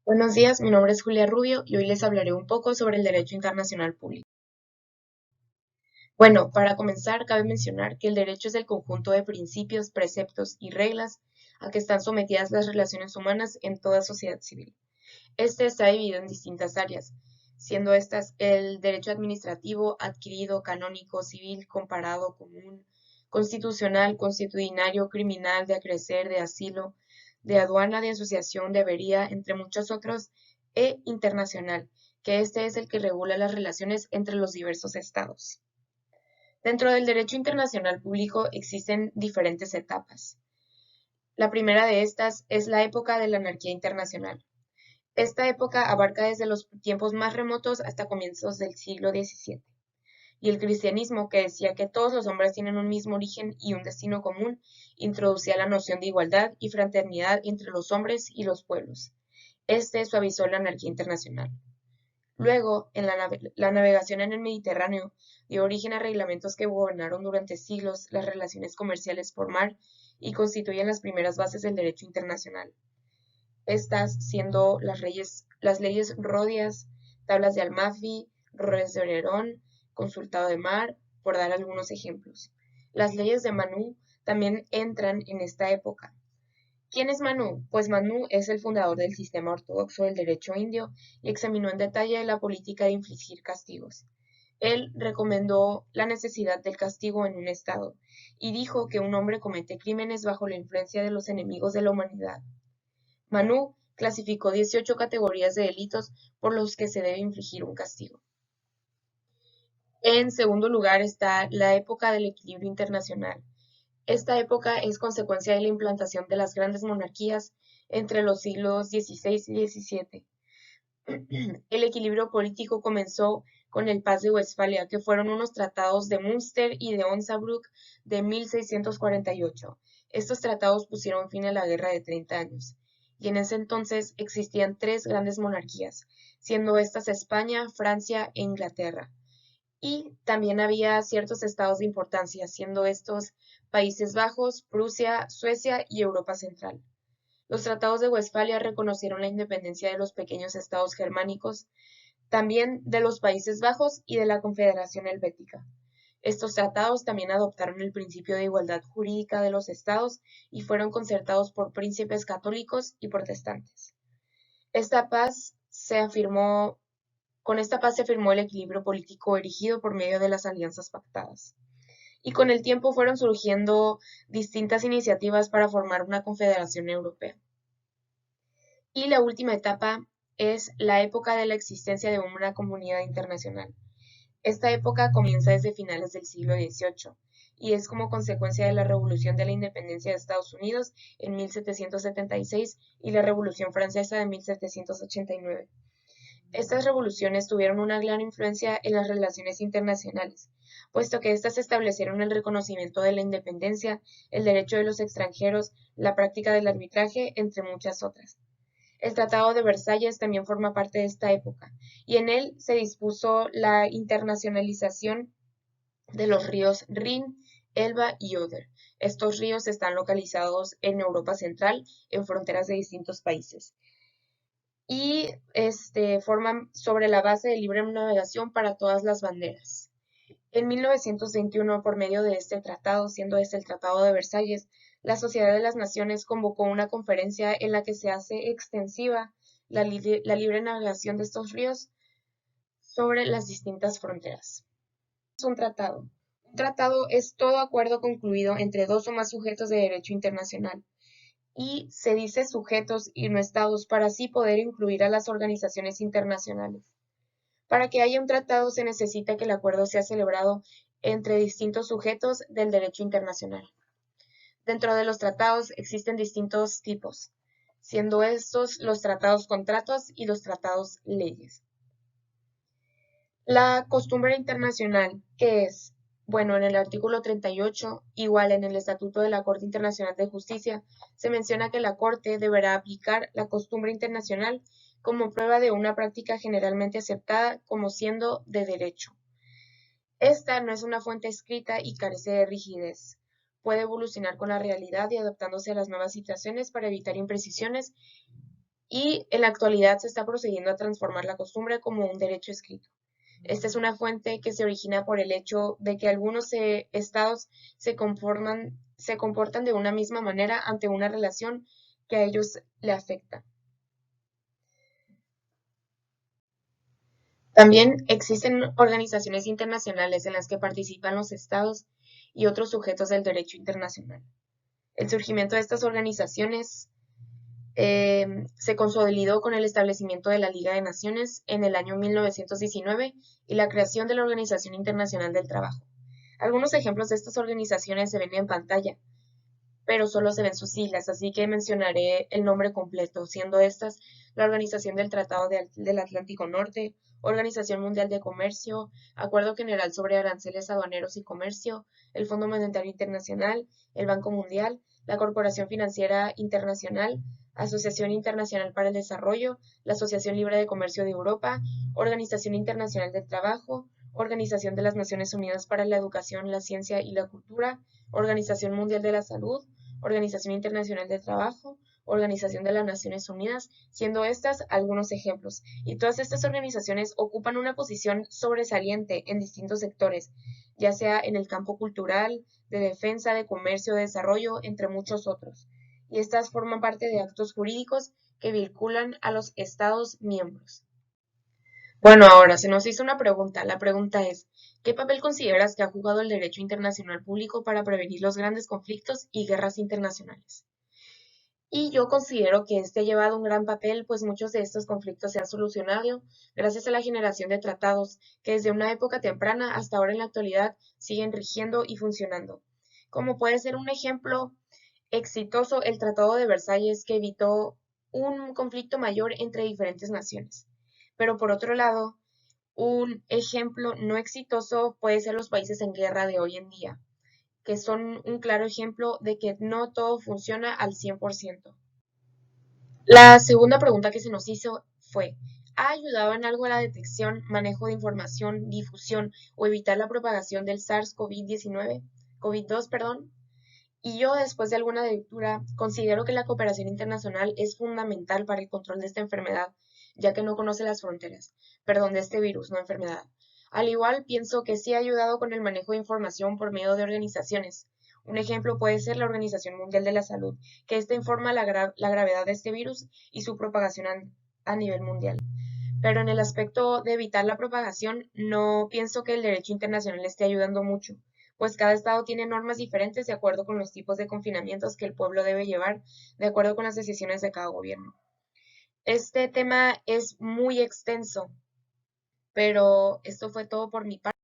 Buenos días, mi nombre es Julia Rubio y hoy les hablaré un poco sobre el derecho internacional público. Bueno, para comenzar, cabe mencionar que el derecho es el conjunto de principios, preceptos y reglas a que están sometidas las relaciones humanas en toda sociedad civil. Este está dividido en distintas áreas, siendo estas el derecho administrativo, adquirido, canónico, civil, comparado, común, constitucional, consuetudinario, criminal, de acrecer, de asilo, de aduana, de asociación, de avería, entre muchos otros, e internacional, que este es el que regula las relaciones entre los diversos estados. Dentro del derecho internacional público existen diferentes etapas. La primera de estas es la época de la anarquía internacional. Esta época abarca desde los tiempos más remotos hasta comienzos del siglo XVII, y el cristianismo, que decía que todos los hombres tienen un mismo origen y un destino común, introducía la noción de igualdad y fraternidad entre los hombres y los pueblos. Este suavizó la anarquía internacional. Luego, en la navegación en el Mediterráneo, dio origen a reglamentos que gobernaron durante siglos las relaciones comerciales por mar y constituyen las primeras bases del derecho internacional. Estas siendo las leyes Rodias, tablas de Almafi, Res de Olerón, Consultado de Mar, por dar algunos ejemplos. Las leyes de Manú también entran en esta época. ¿Quién es Manú? Pues Manú es el fundador del sistema ortodoxo del derecho indio y examinó en detalle la política de infligir castigos. Él recomendó la necesidad del castigo en un estado y dijo que un hombre comete crímenes bajo la influencia de los enemigos de la humanidad. Manú clasificó 18 categorías de delitos por los que se debe infligir un castigo. En segundo lugar está la época del equilibrio internacional. Esta época es consecuencia de la implantación de las grandes monarquías entre los siglos XVI y XVII. El equilibrio político comenzó con el Paz de Westfalia, que fueron unos tratados de Münster y de Osnabrück de 1648. Estos tratados pusieron fin a la Guerra de 30 años, y en ese entonces existían tres grandes monarquías, siendo estas España, Francia e Inglaterra. Y también había ciertos estados de importancia, siendo estos Países Bajos, Prusia, Suecia y Europa Central. Los tratados de Westfalia reconocieron la independencia de los pequeños estados germánicos, también de los Países Bajos y de la Confederación Helvética. Estos tratados también adoptaron el principio de igualdad jurídica de los estados y fueron concertados por príncipes católicos y protestantes. Esta paz se afirmó Con esta paz se firmó el equilibrio político erigido por medio de las alianzas pactadas. Y con el tiempo fueron surgiendo distintas iniciativas para formar una confederación europea. Y la última etapa es la época de la existencia de una comunidad internacional. Esta época comienza desde finales del siglo XVIII y es como consecuencia de la Revolución de la Independencia de Estados Unidos en 1776 y la Revolución Francesa de 1789. Estas revoluciones tuvieron una gran influencia en las relaciones internacionales, puesto que éstas establecieron el reconocimiento de la independencia, el derecho de los extranjeros, la práctica del arbitraje, entre muchas otras. El Tratado de Versalles también forma parte de esta época, y en él se dispuso la internacionalización de los ríos Rin, Elba y Oder. Estos ríos están localizados en Europa Central, en fronteras de distintos países y forman sobre la base de libre navegación para todas las banderas. En 1921, por medio de este tratado, siendo este el Tratado de Versalles, la Sociedad de las Naciones convocó una conferencia en la que se hace extensiva la libre navegación de estos ríos sobre las distintas fronteras. Es un tratado. Un tratado es todo acuerdo concluido entre dos o más sujetos de derecho internacional y se dice sujetos y no estados para así poder incluir a las organizaciones internacionales. Para que haya un tratado se necesita que el acuerdo sea celebrado entre distintos sujetos del derecho internacional. Dentro de los tratados existen distintos tipos, siendo estos los tratados contratos y los tratados leyes. La costumbre internacional, ¿qué es? Bueno, en el artículo 38, igual en el Estatuto de la Corte Internacional de Justicia, se menciona que la Corte deberá aplicar la costumbre internacional como prueba de una práctica generalmente aceptada como siendo de derecho. Esta no es una fuente escrita y carece de rigidez. Puede evolucionar con la realidad y adaptándose a las nuevas situaciones para evitar imprecisiones y en la actualidad se está procediendo a transformar la costumbre como un derecho escrito. Esta es una fuente que se origina por el hecho de que algunos estados se comportan de una misma manera ante una relación que a ellos le afecta. También existen organizaciones internacionales en las que participan los estados y otros sujetos del derecho internacional. El surgimiento de estas organizaciones se consolidó con el establecimiento de la Liga de Naciones en el año 1919 y la creación de la Organización Internacional del Trabajo. Algunos ejemplos de estas organizaciones se ven en pantalla, pero solo se ven sus siglas, así que mencionaré el nombre completo, siendo estas la Organización del Tratado del Atlántico Norte, Organización Mundial de Comercio, Acuerdo General sobre Aranceles Aduaneros y Comercio, el Fondo Monetario Internacional, el Banco Mundial, la Corporación Financiera Internacional, Asociación Internacional para el Desarrollo, la Asociación Libre de Comercio de Europa, Organización Internacional del Trabajo, Organización de las Naciones Unidas para la Educación, la Ciencia y la Cultura, Organización Mundial de la Salud, Organización Internacional del Trabajo, Organización de las Naciones Unidas, siendo estas algunos ejemplos. Y todas estas organizaciones ocupan una posición sobresaliente en distintos sectores, ya sea en el campo cultural, de defensa, de comercio, de desarrollo, entre muchos otros. Y estas forman parte de actos jurídicos que vinculan a los Estados miembros. Bueno, ahora se nos hizo una pregunta. La pregunta es, ¿qué papel consideras que ha jugado el derecho internacional público para prevenir los grandes conflictos y guerras internacionales? Y yo considero que este ha llevado un gran papel, pues muchos de estos conflictos se han solucionado gracias a la generación de tratados que desde una época temprana hasta ahora en la actualidad siguen rigiendo y funcionando. Como puede ser un ejemplo exitoso el Tratado de Versalles que evitó un conflicto mayor entre diferentes naciones. Pero por otro lado, un ejemplo no exitoso puede ser los países en guerra de hoy en día, que son un claro ejemplo de que no todo funciona al 100%. La segunda pregunta que se nos hizo fue, ¿ha ayudado en algo a la detección, manejo de información, difusión o evitar la propagación del SARS-CoV-19, COVID-2, perdón? Y yo, después de alguna lectura, considero que la cooperación internacional es fundamental para el control de esta enfermedad, ya que no conoce las fronteras, perdón, de este virus, no enfermedad. Al igual, pienso que sí ha ayudado con el manejo de información por medio de organizaciones. Un ejemplo puede ser la Organización Mundial de la Salud, que esta informa la gravedad de este virus y su propagación a nivel mundial. Pero en el aspecto de evitar la propagación, no pienso que el derecho internacional esté ayudando mucho, pues cada estado tiene normas diferentes de acuerdo con los tipos de confinamientos que el pueblo debe llevar, de acuerdo con las decisiones de cada gobierno. Este tema es muy extenso, pero esto fue todo por mi parte.